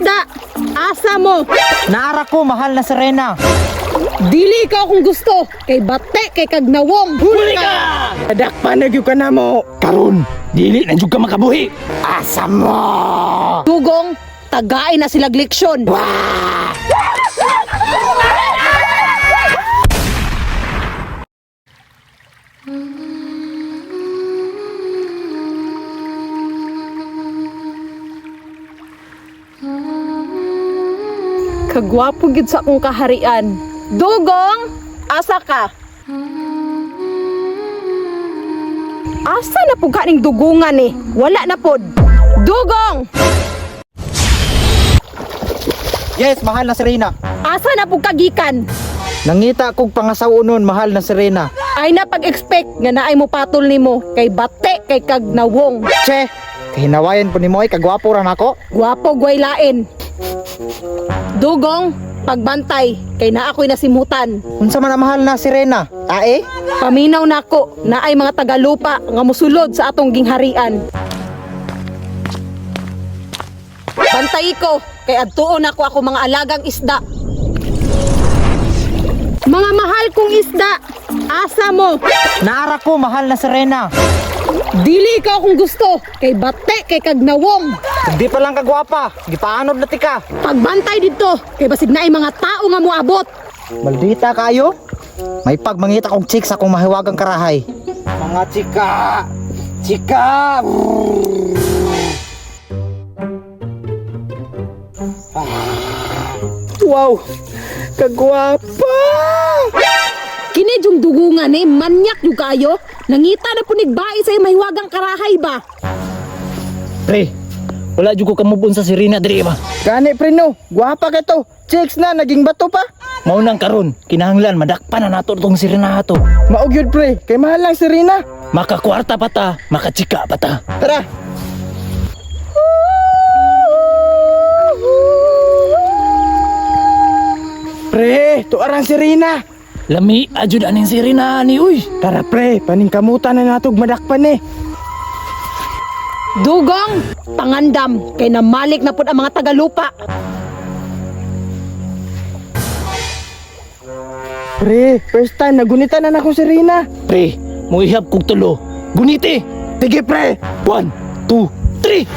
isda, asa mo? Naara ko, mahal na Serena. Dili ka akong gusto, kay bate kay kagnawong. Huli ka! Kadakpan na gyud ka na mo. Karon, dili na jud ka makabuhi. Asa mo? Dugong, tagain na sila leksyon. Kagwapo gid sa akong kaharian. Dugong, asa ka? Asa na pud kaning dugungan eh? Wala na pod. Dugong! Yes, mahal na Serena. Asa na pud kagikan? Nangita kong pangasawunon, mahal na Serena. Ay na pag-expect nga naay mo patol nimo kay bate kay kagnawong. Che, kahinawayan po ni mo ay kagwapo ran ako. Gwapo gway lain. Dugong, pagbantay kay naa ako'y nasimutan. Unsa man ang mahal na Serena? Tae? Paminaw nako na ay mga tagalupa nga musulod sa atong gingharian. Bantay ko kay adtuon ako mga alagang isda. Mga mahal kong isda, asa mo? Naara ko, mahal na Serena. Dili ka akong gusto kay bate kay kagnawong. Hindi pa lang kagwapa, gipaanod na tika. Pagbantay dito kay basig na ay mga tao nga moabot. Maldita kayo. May pagmangita kong chicks akong mahiwagang karahay. Mga chika! Chika! Wow! Kagwapa! Kini jung dugungan eh, manyak yung kayo. Nangita na punigbae sa mahiwagang karahay ba? Pre, wala jud ko kamubon sa Serena diri ba? Gani preno, gwapa ka to. Chicks na, naging bato pa. Maunang karon, kinahanglan madakpan na nato tong Serena to. Maugyod pre, kay mahal lang Serena. Makakwarta pa ta, makachika pa ta. Tara. Pre, tuarang Serena. Lami ajud aning Serena ni uy. Tara pre, paningkamutan na natog madakpan eh. Dugong, pangandam kay namalik na pud ang mga tagalupa. Pre, first time nagunitan na ako Serena. Pre, muihap kog tulo. Guniti. Sige pre. 1, 2, 3.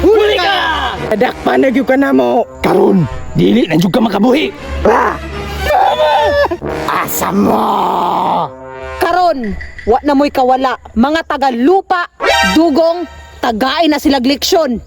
Huli ka! Kadakpan na gyud ka na mo. Karon, dili na jud ka makabuhi. Asa mo? Karon, wa na mo'y kawala, mga tagalupa. Dugong, tagain na sila leksyon.